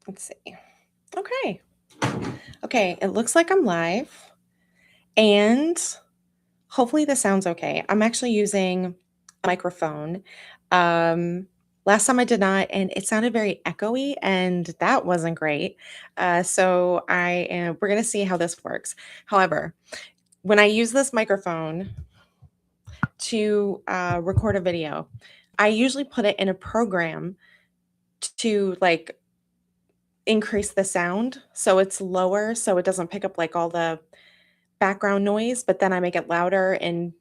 Let's see. Okay. Okay, it looks like I'm live and hopefully this sounds okay. I'm actually using a microphone. Um, Last time I did not, and it sounded very echoey, and that wasn't great. We're going to see how this works. However, when I use this microphone to record a video, I usually put it in a program to like increase the sound so it's lower so it doesn't pick up like all the background noise, but then I make it louder in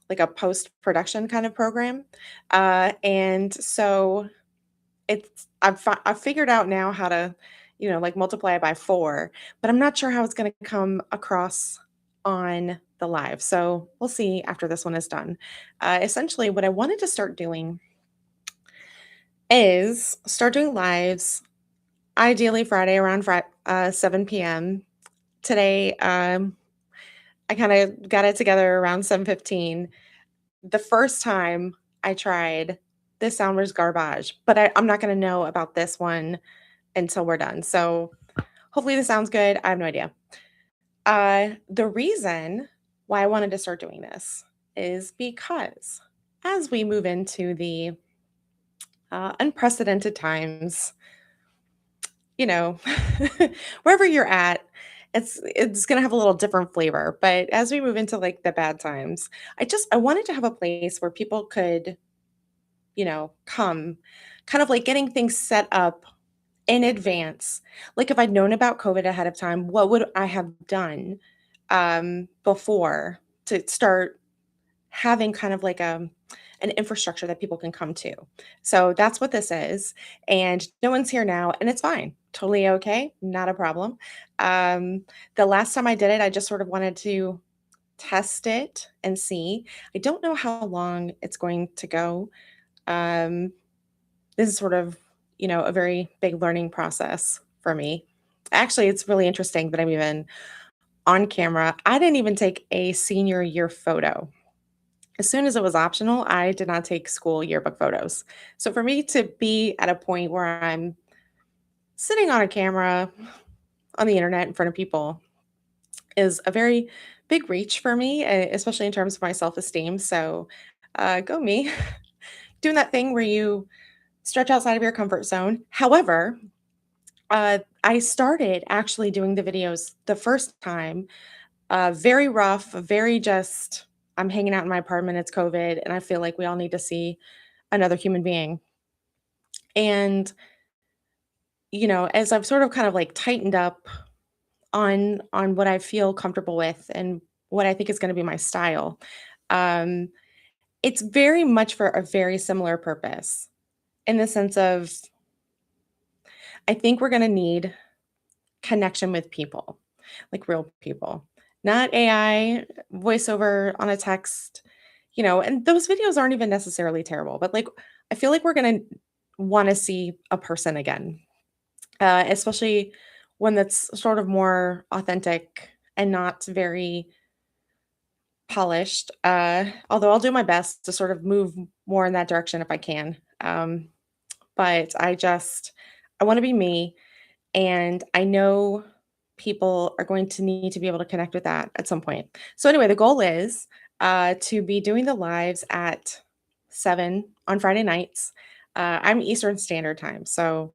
like a post-production kind of program. And so I've figured out now how to, like multiply it by 4, but I'm not sure how it's gonna come across on the live. So we'll see after this one is done. Essentially, what I wanted to start doing is start doing lives, ideally Friday around 7 p.m. Today, I kinda got it together around 7:15. The first time I tried, this sound was garbage, but I'm not gonna know about this one until we're done. So hopefully this sounds good. I have no idea. The reason why I wanted to start doing this is because as we move into the unprecedented times, you know, wherever you're at, it's gonna have a little different flavor. But as we move into like the bad times, I wanted to have a place where people could come kind of like getting things set up in advance. Like if I'd known about COVID ahead of time, what would I have done before to start having kind of like an infrastructure that people can come to. So that's what this is. And no one's here now, and it's fine. Totally okay. Not a problem. Um, the last time I did it, I just sort of wanted to test it and see. I don't know how long it's going to go. Um, this is sort of, a very big learning process for me. Actually, it's really interesting that I'm even on camera. I didn't even take a senior year photo. As soon as it was optional, I did not take school yearbook photos. So for me to be at a point where I'm sitting on a camera on the internet in front of people is a very big reach for me, especially in terms of my self esteem. So go me. Doing that thing where you stretch outside of your comfort zone. However, I started actually doing the videos the first time, very rough, very just, I'm hanging out in my apartment, it's COVID, and I feel like we all need to see another human being. And, as I've sort of kind of like tightened up on what I feel comfortable with and what I think is going to be my style, um, it's very much for a very similar purpose in the sense of I think we're going to need connection with people, like real people, not AI, voiceover on a text, and those videos aren't even necessarily terrible, but like I feel like we're going to want to see a person again, especially one that's sort of more authentic and not very polished. Although I'll do my best to sort of move more in that direction if I can. But I want to be me. And I know people are going to need to be able to connect with that at some point. So, anyway, the goal is to be doing the lives at 7 on Friday nights. I'm Eastern Standard Time. So,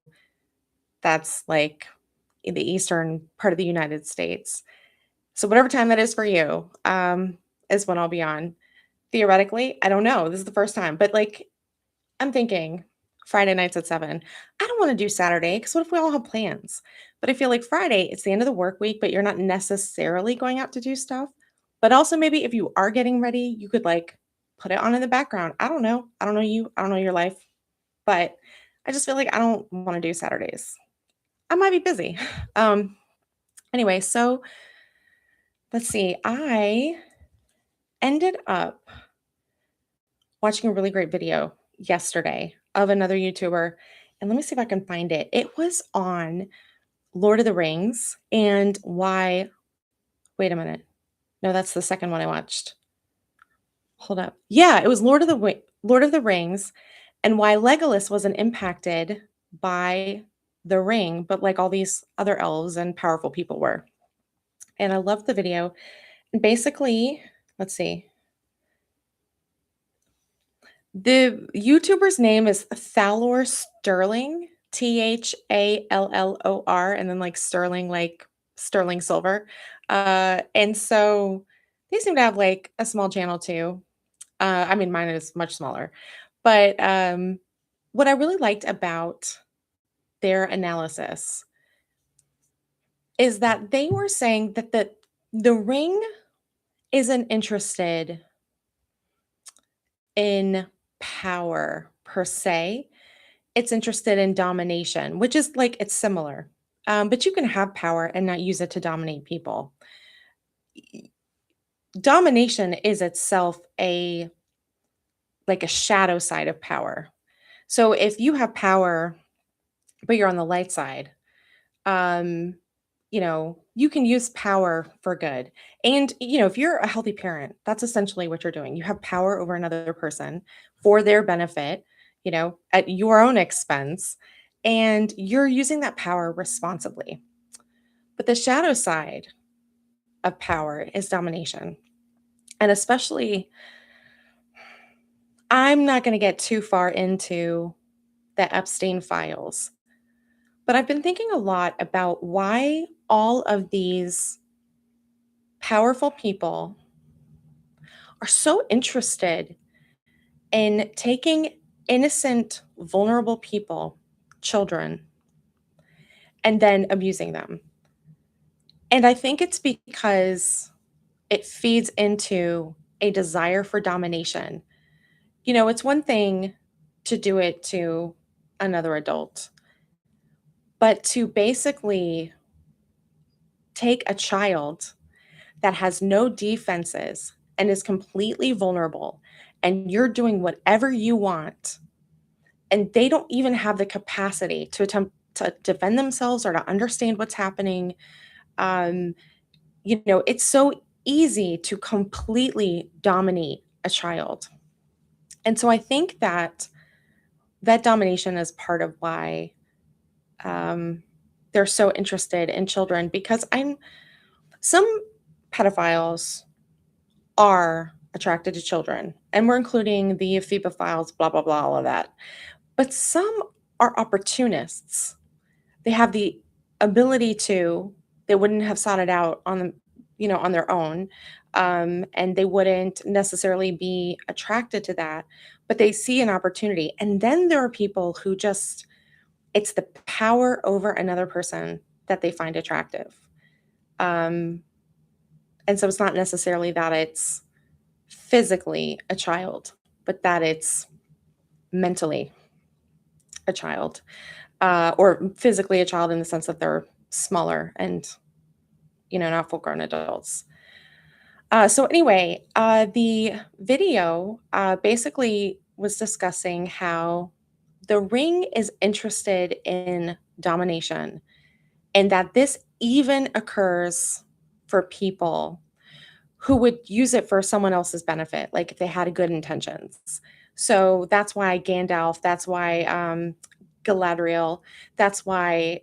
that's like in the eastern part of the United States. So, whatever time that is for you is when I'll be on. Theoretically, I don't know. This is the first time, but like I'm thinking Friday nights at 7. I don't wanna do Saturday because what if we all have plans? But I feel like Friday, it's the end of the work week, but you're not necessarily going out to do stuff. But also maybe if you are getting ready, you could, like, put it on in the background. I don't know. I don't know you. I don't know your life. But I just feel like I don't wanna do Saturdays. I might be busy. Um, anyway, so let's see. I ended up watching a really great video yesterday of another YouTuber, and let me see if I can find it. It was on Lord of the Rings and why wait a minute. No, that's the second one I watched. Hold up. Yeah, it was Lord of the Rings and why Legolas wasn't impacted by the ring, but like all these other elves and powerful people were. And I loved the video. And basically, let's see. The YouTuber's name is Thalor Sterling, Thallor, and then like Sterling, like sterling silver. And so they seem to have like a small channel too. I mean, mine is much smaller. But what I really liked about their analysis is that they were saying that the ring isn't interested in power per se. It's interested in domination, which is like it's similar. But you can have power and not use it to dominate people. Domination is itself a like a shadow side of power. So if you have power, but you're on the light side, um, you can use power for good. And, if you're a healthy parent, that's essentially what you're doing. You have power over another person for their benefit, at your own expense, and you're using that power responsibly. But the shadow side of power is domination. And especially, I'm not going to get too far into the Epstein files, but I've been thinking a lot about why all of these powerful people are so interested in taking innocent, vulnerable people, children, and then abusing them. And I think it's because it feeds into a desire for domination. It's one thing to do it to another adult, but to basically take a child that has no defenses and is completely vulnerable, and you're doing whatever you want, and they don't even have the capacity to attempt to defend themselves or to understand what's happening. Um, it's so easy to completely dominate a child. And so I think that that domination is part of why um, they're so interested in children, because some pedophiles are attracted to children, and we're including the ephebophiles, blah, blah, blah, all of that. But some are opportunists. They have the ability to, they wouldn't have sought it out on their own. And they wouldn't necessarily be attracted to that, but they see an opportunity. And then there are people who just, it's the power over another person that they find attractive. Um, and so it's not necessarily that it's physically a child, but that it's mentally a child, or physically a child in the sense that they're smaller and, not full grown adults. So, anyway, the video basically was discussing how the ring is interested in domination, and that this even occurs for people who would use it for someone else's benefit, like if they had good intentions. So that's why Gandalf, that's why Galadriel, that's why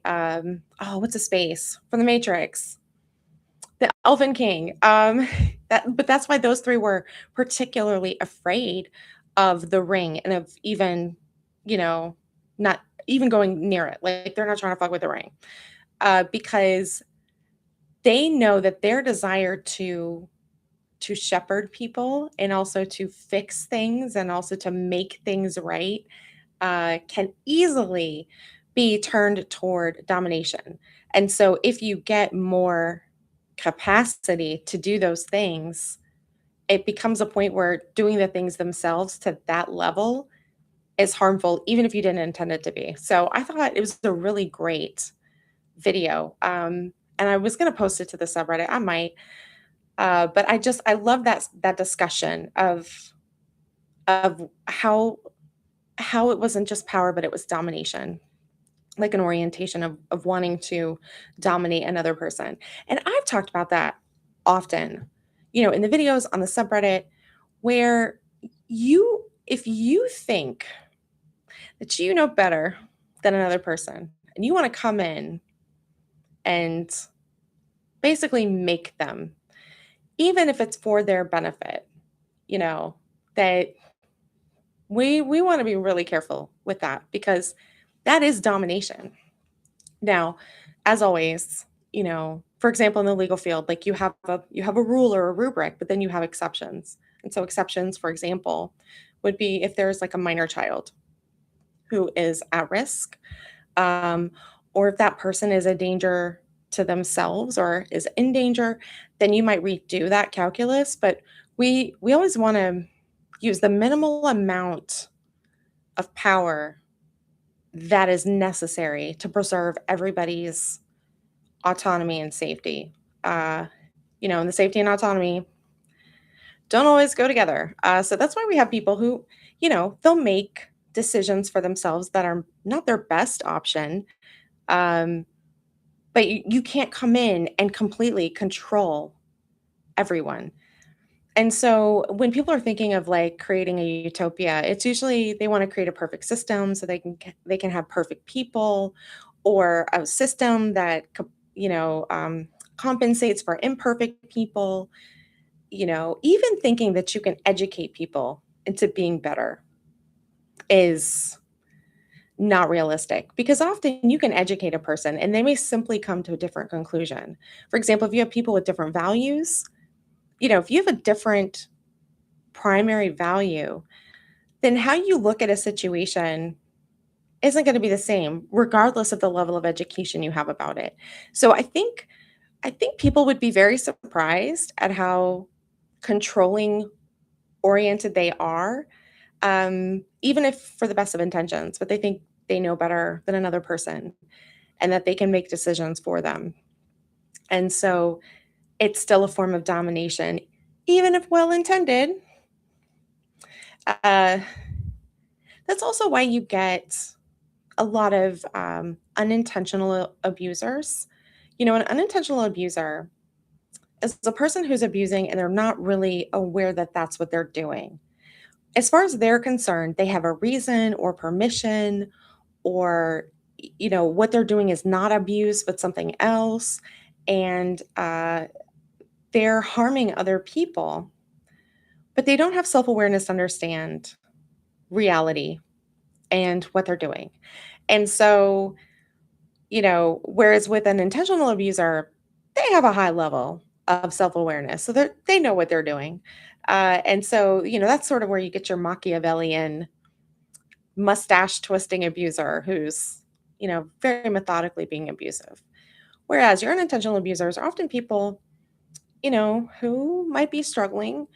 what's his face from the Matrix, the Elven King. But that's why those three were particularly afraid of the ring and of even, not even going near it. Like they're not trying to fuck with the ring, because they know that their desire to shepherd people and also to fix things and also to make things right can easily be turned toward domination. And so if you get more capacity to do those things, it becomes a point where doing the things themselves to that level is harmful, even if you didn't intend it to be. So I thought it was a really great video. And I was going to post it to the subreddit. I might. But I love that discussion of how it wasn't just power, but it was domination, like an orientation of wanting to dominate another person. And I've talked about that often, in the videos on the subreddit, where if you think that you know better than another person, and you want to come in and basically make them, even if it's for their benefit, you know, that we want to be really careful with that because that is domination. Now, as always, for example, in the legal field, like you have a rule or a rubric, but then you have exceptions. And so exceptions, for example, would be if there's like a minor child who is at risk, um, or if that person is a danger to themselves or is in danger, then you might redo that calculus. But we always want to use the minimal amount of power that is necessary to preserve everybody's autonomy and safety. Uh, and the safety and autonomy don't always go together. So that's why we have people who, they'll make decisions for themselves that are not their best option. Um, but you can't come in and completely control everyone. And so when people are thinking of like creating a utopia, it's usually they want to create a perfect system so they can have perfect people, or a system that compensates for imperfect people. Even thinking that you can educate people into being better is not realistic because often you can educate a person and they may simply come to a different conclusion. For example, if you have people with different values, if you have a different primary value, then how you look at a situation isn't going to be the same regardless of the level of education you have about it. So I think people would be very surprised at how controlling oriented they are, even if for the best of intentions, but they think they know better than another person and that they can make decisions for them. And so it's still a form of domination, even if well intended. Uh, that's also why you get a lot of unintentional abusers. An unintentional abuser is a person who's abusing and they're not really aware that that's what they're doing. As far as they're concerned, they have a reason or permission, or what they're doing is not abuse but something else, and they're harming other people, but they don't have self-awareness to understand reality and what they're doing. And so, whereas with an intentional abuser, they have a high level of self-awareness, so they know what they're doing. And so, that's sort of where you get your Machiavellian mustache twisting abuser who's, very methodically being abusive. Whereas your unintentional abusers are often people, who might be struggling,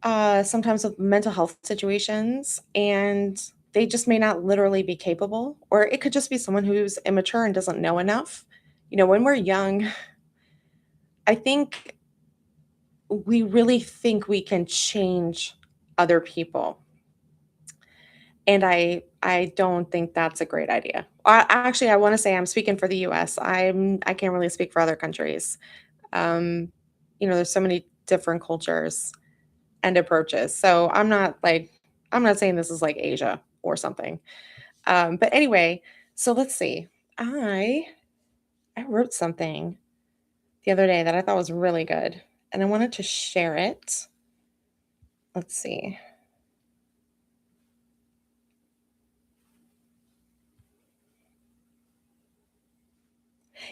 sometimes with mental health situations, and they just may not literally be capable, or it could just be someone who's immature and doesn't know enough. When we're young, I think we really think we can change other people. And I don't think that's a great idea. Actually, I wanna say I'm speaking for the US. I can't really speak for other countries. Um, there's so many different cultures and approaches. So I'm not saying this is like Asia or something. But anyway, so let's see. I I wrote something the other day that I thought was really good, and I wanted to share it. Let's see.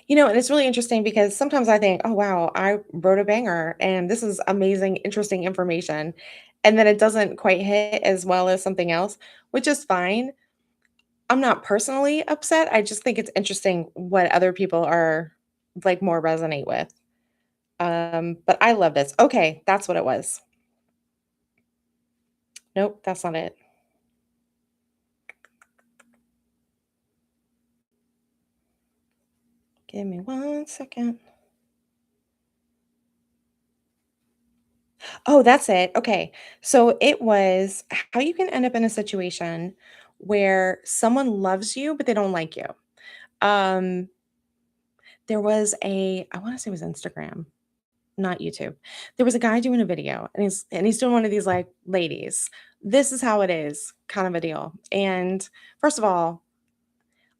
And it's really interesting because sometimes I think, "Oh, wow, I wrote a banger, and this is amazing, interesting information." And then it doesn't quite hit as well as something else, which is fine. I'm not personally upset. I just think it's interesting what other people are like more resonate with. But I love this. Okay, that's what it was. Nope, that's not it. Give me 1 second. Oh, that's it. Okay. So it was how you can end up in a situation where someone loves you, but they don't like you. Um, there was I want to say it was Instagram, not YouTube. There was a guy doing a video and he's doing one of these like ladies. This is how it is kind of a deal. And first of all,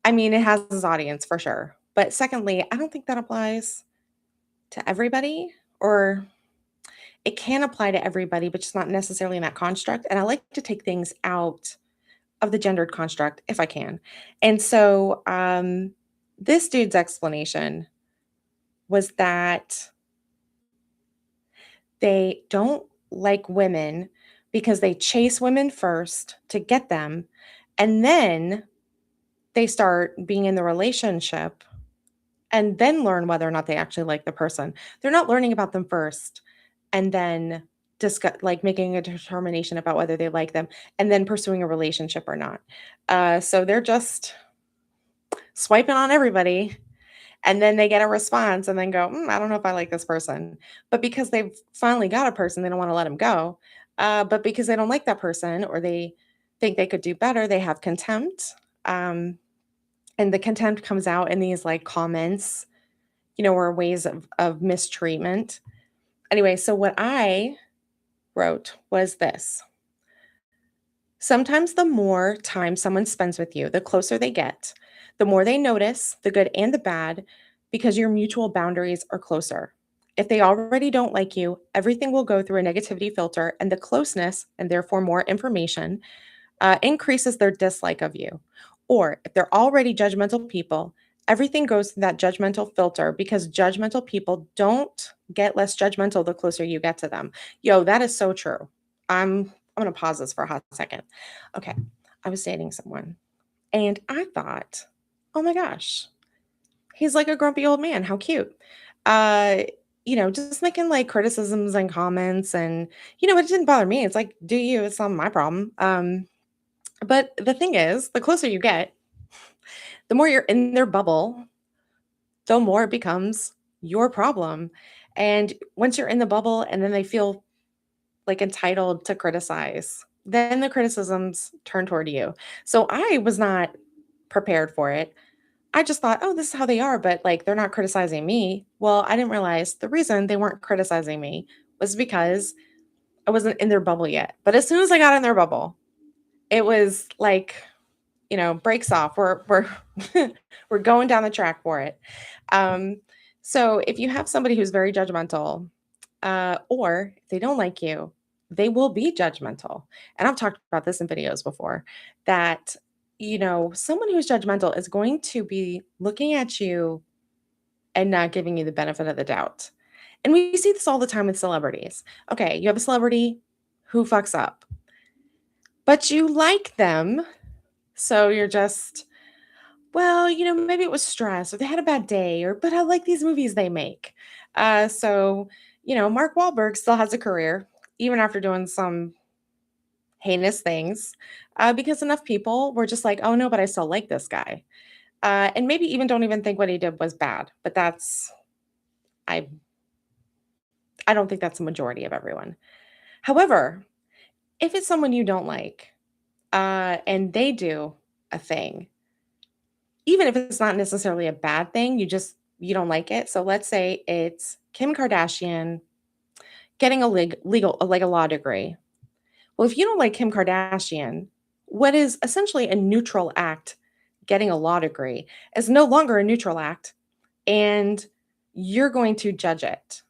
I mean, it has its audience for sure. But secondly, I don't think that applies to everybody, or it can apply to everybody, but just not necessarily in that construct. And I like to take things out of the gendered construct if I can. And so this dude's explanation was that they don't like women because they chase women first to get them, and then they start being in the relationship and then learn whether or not they actually like the person. They're not learning about them first and then like making a determination about whether they like them and then pursuing a relationship or not. So they're just swiping on everybody, and then they get a response and then go, I don't know if I like this person. But because they've finally got a person, they don't want to let him go. But because they don't like that person or they think they could do better, they have contempt. And the contempt comes out in these like comments, or ways of mistreatment. Anyway, so what I wrote was this: sometimes the more time someone spends with you, the closer they get, the more they notice the good and the bad because your mutual boundaries are closer. If they already don't like you, everything will go through a negativity filter, and the closeness, and therefore more information, increases their dislike of you. Or if they're already judgmental people, everything goes through that judgmental filter because judgmental people don't get less judgmental the closer you get to them. Yo, that is so true. I'm gonna pause this for a hot second. Okay, I was dating someone and I thought, oh my gosh, he's like a grumpy old man. How cute. Uh, just making like criticisms and comments, and it didn't bother me. It's like, do you? It's not my problem. But the thing is, the closer you get, the more you're in their bubble, the more it becomes your problem. And once you're in the bubble and then they feel like entitled to criticize, then the criticisms turn toward you. So I was not prepared for it. I just thought, oh, this is how they are, but like they're not criticizing me. Well, I didn't realize the reason they weren't criticizing me was because I wasn't in their bubble yet. But as soon as I got in their bubble, it was like, breaks off. We're we're going down the track for it. Um, so if you have somebody who's very judgmental, or if they don't like you, they will be judgmental. And I've talked about this in videos before that, someone who's judgmental is going to be looking at you and not giving you the benefit of the doubt. And we see this all the time with celebrities. Okay, you have a celebrity who fucks up, but you like them. So you're just, well, maybe it was stress or they had a bad day, or, but I like these movies they make. So, Mark Wahlberg still has a career, even after doing some heinous things, because enough people were just like, oh no, but I still like this guy. And maybe even don't even think what he did was bad. But I, I don't think that's a majority of everyone. However, if it's someone you don't like, and they do a thing, even if it's not necessarily a bad thing, you don't like it. So let's say it's Kim Kardashian getting a like a law degree. Well, if you don't like Kim Kardashian, what is essentially a neutral act, getting a law degree, is no longer a neutral act, and you're going to judge it.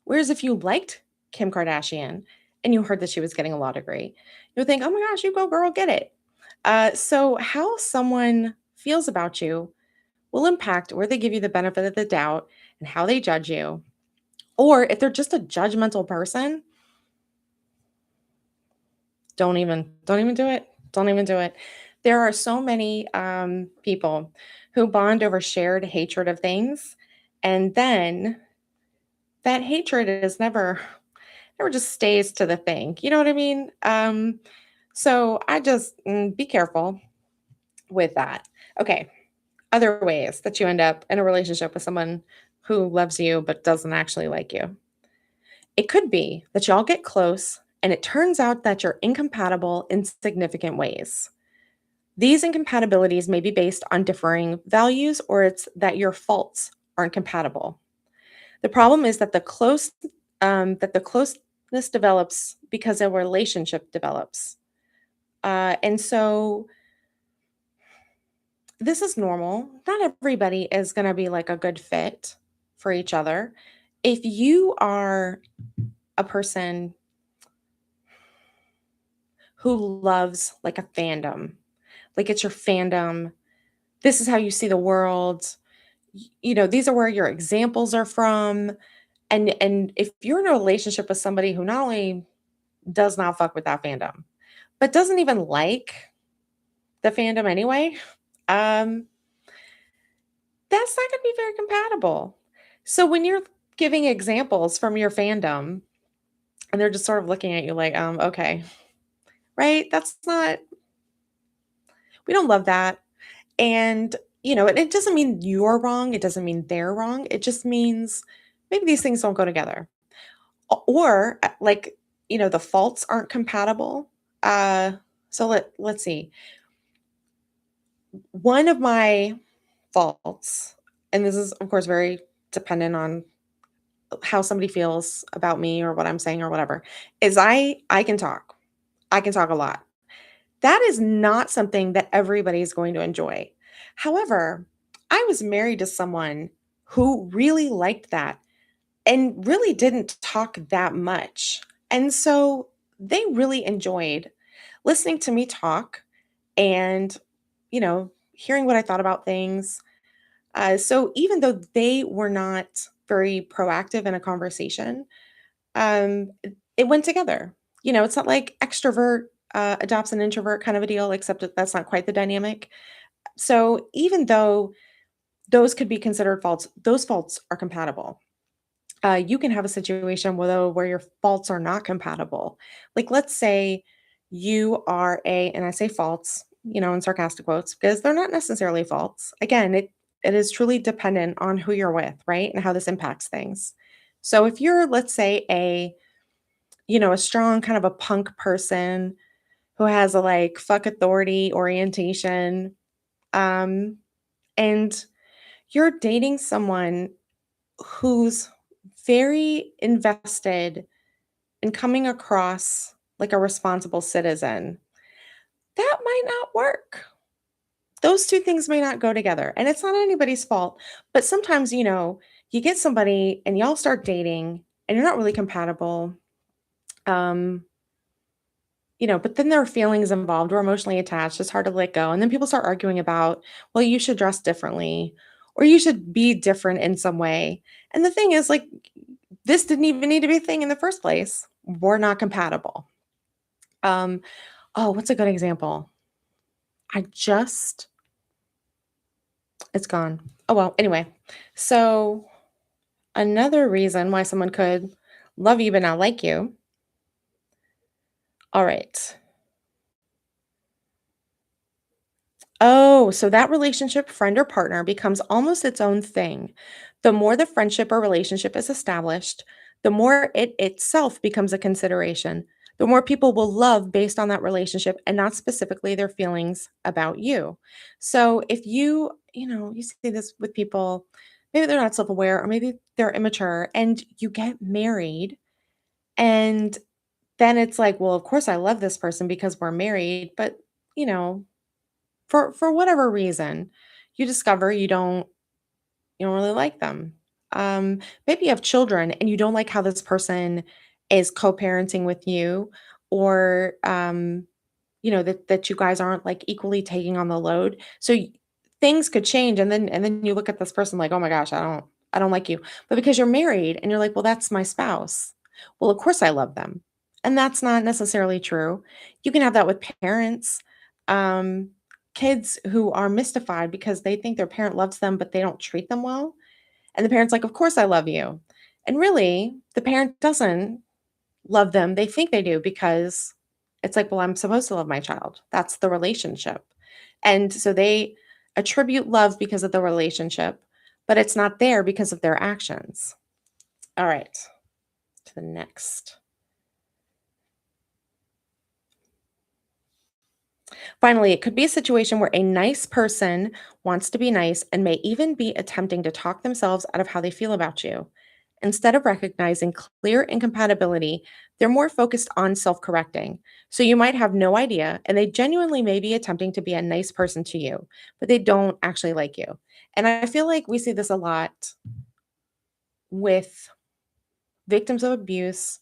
Whereas if you liked Kim Kardashian and you heard that she was getting a law degree, you'll think, oh my gosh, you go girl, get it. So how someone feels about you will impact where they give you the benefit of the doubt and how they judge you. Or if they're just a judgmental person, don't even do it. Don't even do it. There are so many people who bond over shared hatred of things, and then that hatred is never just stays to the thing. You know what I mean? So I just be careful with that. Okay, other ways that you end up in a relationship with someone who loves you but doesn't actually like you. It could be that y'all get close and it turns out that you're incompatible in significant ways. These incompatibilities may be based on differing values, or it's that your faults aren't compatible. The problem is that the closeness develops because a relationship develops. And so this is normal. Not everybody is going to be like a good fit for each other. If you are a person who loves like a fandom, like it's your fandom, this is how you see the world, these are where your examples are from. And if you're in a relationship with somebody who not only does not fuck with that fandom, but doesn't even like the fandom anyway, um, that's not gonna be very compatible. So when you're giving examples from your fandom and they're just sort of looking at you like, okay, right? That's not we don't love that. And, it doesn't mean you're wrong, it doesn't mean they're wrong, it just means maybe these things don't go together. Or, like, the faults aren't compatible. Uh, so let's see. One of my faults, and this is, of course, very dependent on how somebody feels about me or what I'm saying or whatever, is I can talk. I can talk a lot. That is not something that everybody is going to enjoy. However, I was married to someone who really liked that and really didn't talk that much. And so they really enjoyed listening to me talk and, hearing what I thought about things. So even though they were not very proactive in a conversation, it went together. It's not like extrovert adopts an introvert kind of a deal, except that that's not quite the dynamic. So even though those could be considered faults, those faults are compatible. You can have a situation where your faults are not compatible. Like, let's say you are and I say faults, in sarcastic quotes, because they're not necessarily faults. Again, it is truly dependent on who you're with, right? And how this impacts things. So if you're, let's say, a strong kind of a punk person who has a like fuck authority orientation, um, and you're dating someone who's very invested in coming across like a responsible citizen, that might not work. Those 2 things may not go together, and it's not anybody's fault, but sometimes, you get somebody and y'all start dating and you're not really compatible, um, but then there are feelings involved, we're emotionally attached, it's hard to let go, and then people start arguing about, "Well, you should dress differently," or "You should be different in some way," and the thing is, like, this didn't even need to be a thing in the first place. We're not compatible. Um, oh, what's a good example? I just it's gone. Oh, well, anyway. So, another reason why someone could love you but not like you. All right. Oh, so that relationship, friend or partner, becomes almost its own thing. The more the friendship or relationship is established, the more it itself becomes a consideration. The more people will love based on that relationship and not specifically their feelings about you. So if you see this with people, maybe they're not self aware or maybe they're immature and you get married and then it's like, well, of course I love this person because we're married, but you know, for whatever reason, you discover you don't really like them. Maybe you have children and you don't like how this person is co-parenting with you, or that you guys aren't like equally taking on the load. So things could change, and then you look at this person like, oh my gosh, I don't like you. But because you're married and you're like, well, that's my spouse. Well, of course I love them. And that's not necessarily true. You can have that with parents. Um, Kids who are mystified because they think their parent loves them, but they don't treat them well. And the parent's like, of course I love you. And really, the parent doesn't love them. They think they do because it's like, well, I'm supposed to love my child. That's the relationship. And so they attribute love because of the relationship, but it's not there because of their actions. All right, to the next. Finally, it could be a situation where a nice person wants to be nice and may even be attempting to talk themselves out of how they feel about you. Instead of recognizing clear incompatibility, they're more focused on self correcting. So you might have no idea, and they genuinely may be attempting to be a nice person to you, but they don't actually like you. And I feel like we see this a lot with victims of abuse,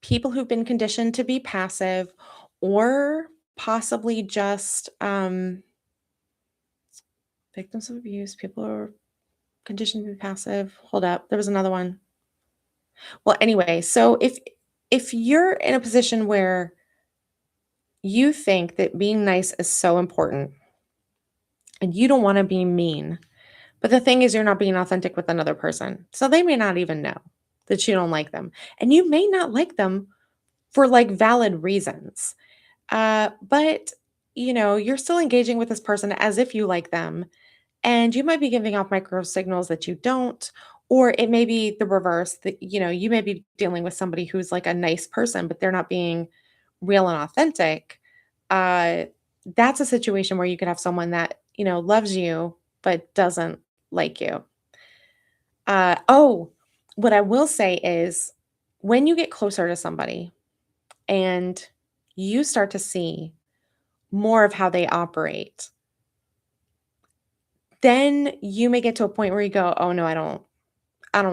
people who've been conditioned to be passive, or possibly just victims of abuse, people who are conditioned to be passive. Hold up, there was another one. Well, anyway, so if you're in a position where you think that being nice is so important and you don't want to be mean, but the thing is you're not being authentic with another person. So they may not even know that you don't like them. And you may not like them for like valid reasons. But you're still engaging with this person as if you like them, and you might be giving off micro signals that you don't, or it may be the reverse that you may be dealing with somebody who's like a nice person, but they're not being real and authentic. Uh, that's a situation where you could have someone that loves you but doesn't like you. Oh, what I will say is when you get closer to somebody and you start to see more of how they operate, then you may get to a point where you go, "Oh, no, I don't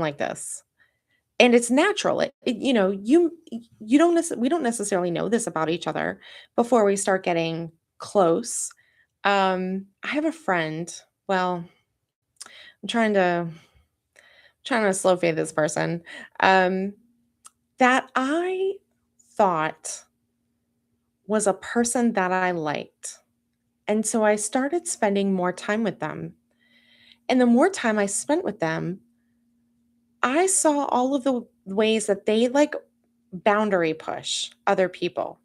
like this." And it's natural. You don't we don't necessarily know this about each other before we start getting close. I have a friend, well, I'm trying to slow fade this person, um, that I thought was a person that I liked. And so I started spending more time with them. And the more time I spent with them, I saw all of the ways that they like boundary push other people.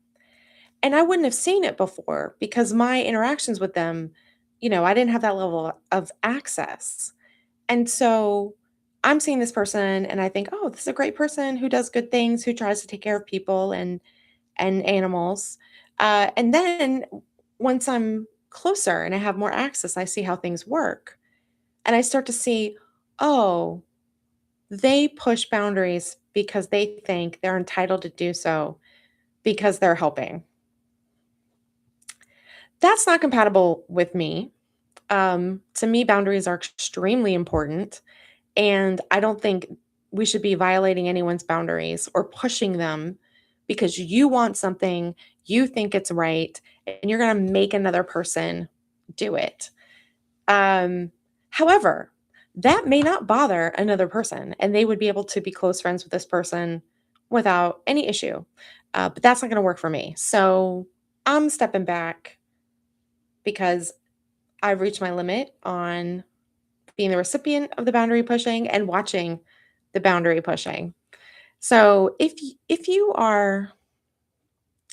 And I wouldn't have seen it before because my interactions with them, I didn't have that level of access. And so I'm seeing this person and I think, "Oh, this is a great person who does good things, who tries to take care of people and animals." And then once I'm closer and I have more access, I see how things work. And I start to see, oh, they push boundaries because they think they're entitled to do so because they're helping. That's not compatible with me. To me, boundaries are extremely important. And I don't think we should be violating anyone's boundaries or pushing them because you want something, you think it's right, and you're going to make another person do it. Um, However, that may not bother another person, and they would be able to be close friends with this person without any issue. But that's not going to work for me. So I'm stepping back because I've reached my limit on being the recipient of the boundary pushing and watching the boundary pushing. So if you are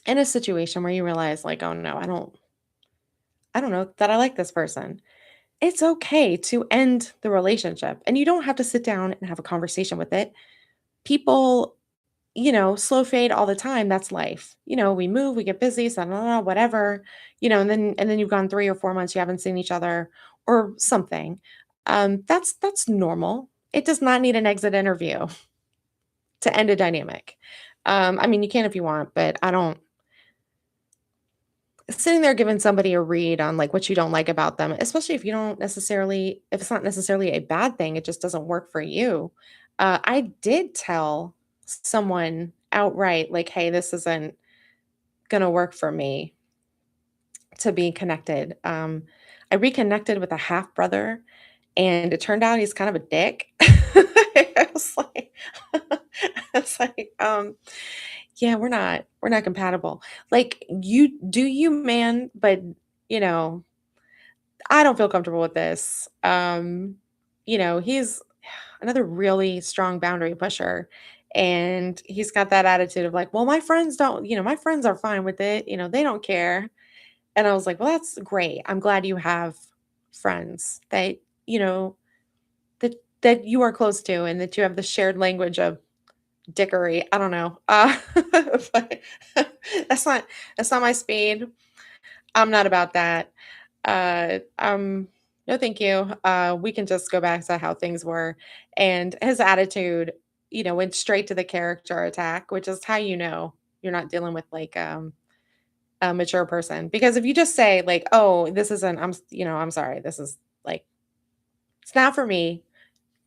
in a situation where you realize like, "Oh no, I don't know that I like this person." It's okay to end the relationship, and you don't have to sit down and have a conversation with it. People, slow fade all the time, that's life. We move, we get busy, so blah, blah, blah, whatever, and then you've gone 3 or 4 months, you haven't seen each other or something. That's normal. It does not need an exit interview to end a dynamic. I mean, you can if you want, but I don't sitting there giving somebody a read on like what you don't like about them, especially if it's not necessarily a bad thing, it just doesn't work for you. I did tell someone outright, like, "Hey, this isn't gonna work for me to be connected." I reconnected with a half brother, and it turned out he's kind of a dick. I was like, I was like, yeah, we're not compatible. Like, you do you, man, but, you know, I don't feel comfortable with this. He's another really strong boundary pusher, and he's got that attitude of like, "Well, my friends are fine with it, they don't care." And I was like, "Well, that's great. I'm glad you have friends that, you know, that you are close to and that you have the shared language of dickery." I don't know. But that's not that's not my speed. I'm not about that. No, thank you. We can just go back to how things were. And his attitude. went straight to the character attack, which is how you know you're not dealing with like a mature person. Because if you just say like, "Oh, this isn't I'm sorry. This is like it's not for me.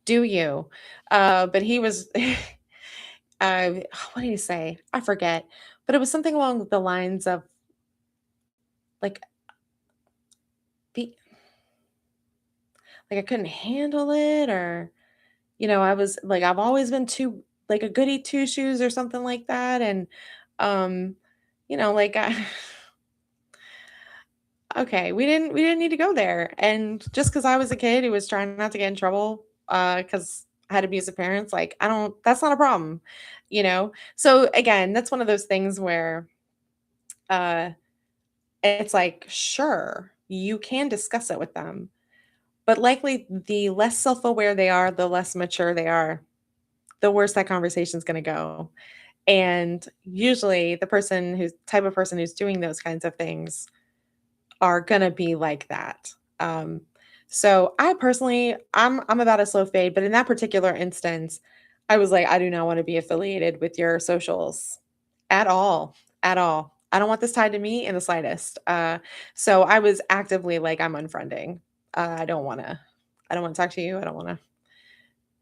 Do you?" But he was what did he say? I forget. But it was something along the lines of like be like I couldn't handle it, or I was like I've always been too like a goody two shoes or something like that. And um like I okay, we didn't need to go there. And just because I was a kid who was trying not to get in trouble, because I had abusive parents, like I don't that's not a problem, you know? So again, that's one of those things where uh it's like, sure, you can discuss it with them, but likely the less self-aware they are, the less mature they are, the worse that conversation's gonna go. And usually the person who's type of person who's doing those kinds of things are gonna be like that. Um, so I personally, I'm about a slow fade, but in that particular instance, I was like, I do not want to be affiliated with your socials at all, at all. I don't want this tied to me in the slightest. So I was actively like, I'm unfriending. I don't want to talk to you. I don't want to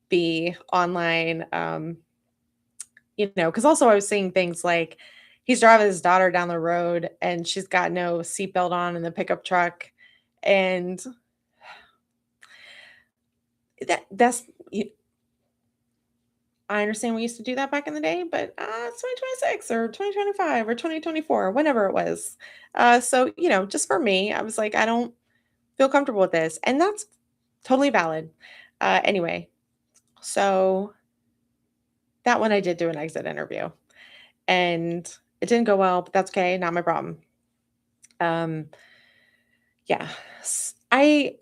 be online. Because also I was seeing things like he's driving his daughter down the road and she's got no seatbelt on in the pickup truck. And that's I understand we used to do that back in the day, but it's 2026 or 2025 or 2024, whenever it was. So, just for me, I was like, I don't feel comfortable with this. And that's totally valid. Anyway, so that one I did do an exit interview and it didn't go well, but that's okay. Not my problem. Um, Yeah. I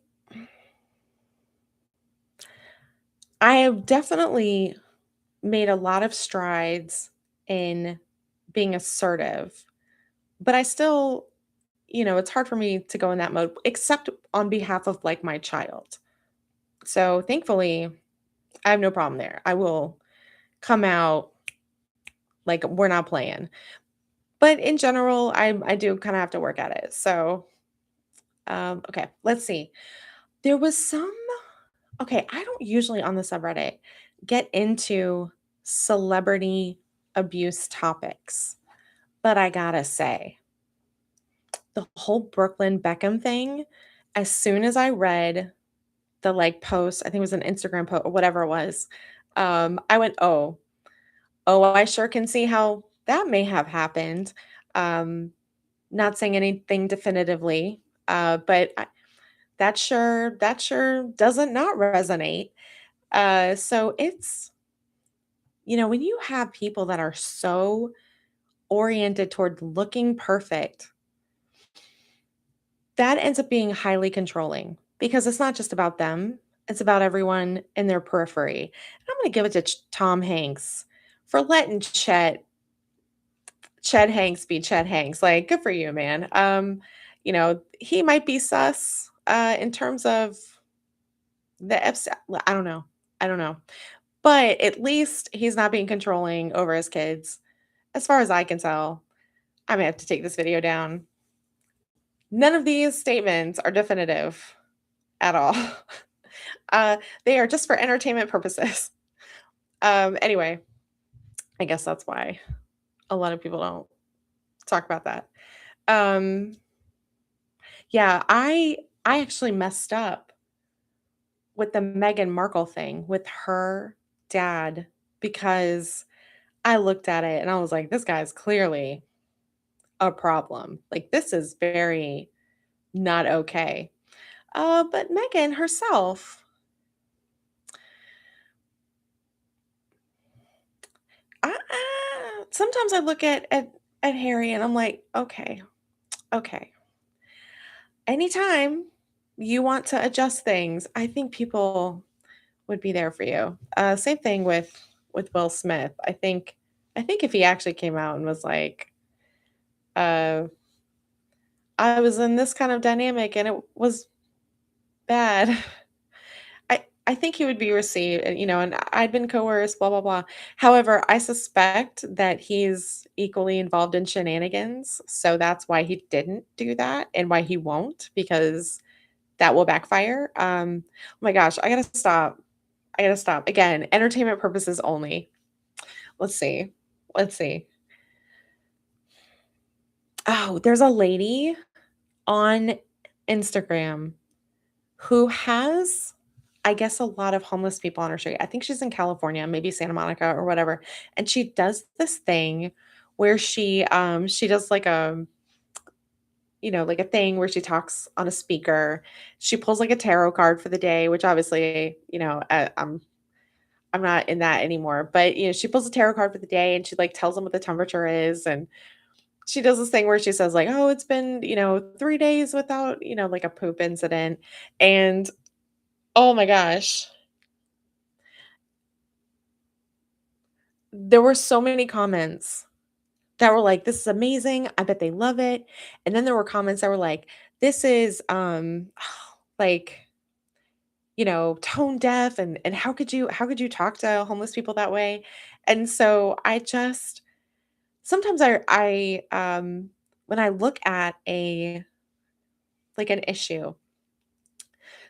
have definitely made a lot of strides in being assertive, but I still, it's hard for me to go in that mode except on behalf of like my child. So thankfully, I have no problem there. I will come out like we're not playing. But in general, I do kind of have to work at it. So, okay, let's see. There was some Okay, I don't usually on the subreddit get into celebrity abuse topics, but I gotta say, the whole Brooklyn Beckham thing, as soon as I read the like post, I think it was an Instagram post or whatever it was, I went, oh, I sure can see how that may have happened. Um, Not saying anything definitively, but that sure doesn't not resonate. So when you have people that are so oriented toward looking perfect, that ends up being highly controlling because it's not just about them, it's about everyone in their periphery. And I'm going to give it to Tom Hanks for letting Chet Hanks be Chet Hanks. Like, good for you, man. He might be sus in terms of the Epstein. I don't know. I don't know. But at least he's not being controlling over his kids. As far as I can tell, I may have to take this video down. None of these statements are definitive at all. They are just for entertainment purposes. Anyway, I guess that's why a lot of people don't talk about that. Um, yeah, I actually messed up with the Meghan Markle thing with her dad because I looked at it and I was like, this guy's clearly a problem. Like, this is very not okay. But Megan herself, sometimes I look at Harry and I'm like, okay, okay. Anytime you want to adjust things, I think people would be there for you. Same thing with Will Smith. I think if he actually came out and was like, uh, I was in this kind of dynamic and it was bad. I think he would be received, and, and I'd been coerced, blah, blah, blah. However, I suspect that he's equally involved in shenanigans, so that's why he didn't do that and why he won't, because that will backfire. Oh my gosh, I gotta stop. I gotta stop. Again, entertainment purposes only. Let's see. Let's see. Oh, there's a lady on Instagram who has, I guess, a lot of homeless people on her street. I think she's in California, maybe Santa Monica or whatever, and she does this thing where she does like like a thing where she talks on a speaker. She pulls like a tarot card for the day, which obviously, I'm not in that anymore, but she pulls a tarot card for the day and she like tells them what the temperature is, and she does this thing where she says like, "Oh, it's been, 3 days without, like a poop incident." And oh my gosh, there were so many comments that were like, "This is amazing. I bet they love it." And then there were comments that were like, "This is like, tone deaf, and how could you talk to homeless people that way?" And so I just sometimes when I look at a like an issue,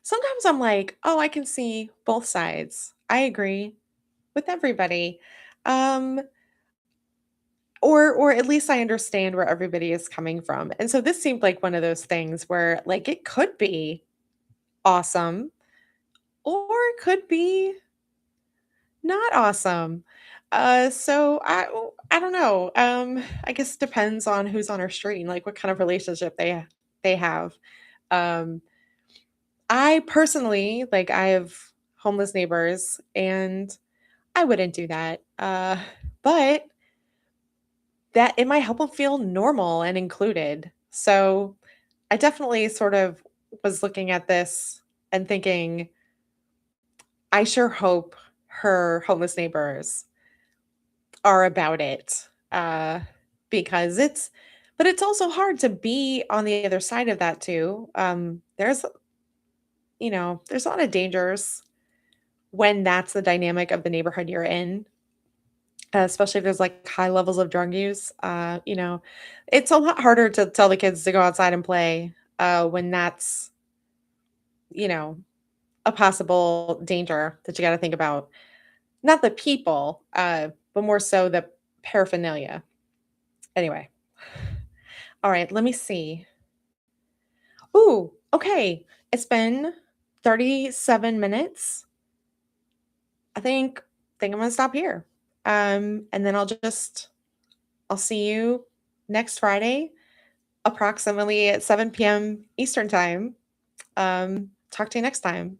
sometimes I'm like, "Oh, I can see both sides. I agree with everybody." Um or at least I understand where everybody is coming from. And so this seemed like one of those things where like it could be awesome or it could be not awesome. So I don't know. I guess it depends on who's on our street and like what kind of relationship they have. Um I personally, like, I have homeless neighbors and I wouldn't do that. But that it might help them feel normal and included. So I definitely sort of was looking at this and thinking, I sure hope her homeless neighbors are about it. Because but it's also hard to be on the other side of that too. There's a lot of dangers when that's the dynamic of the neighborhood you're in, especially if there's like high levels of drug use. It's a lot harder to tell the kids to go outside and play when that's, you know, a possible danger that you got to think about. Not the people, but more so the paraphernalia. Anyway, all right, let me see. Ooh, okay. It's been 37 minutes. I think I'm gonna stop here. And then I'll see you next Friday, approximately at 7 p.m. Eastern time. Talk to you next time.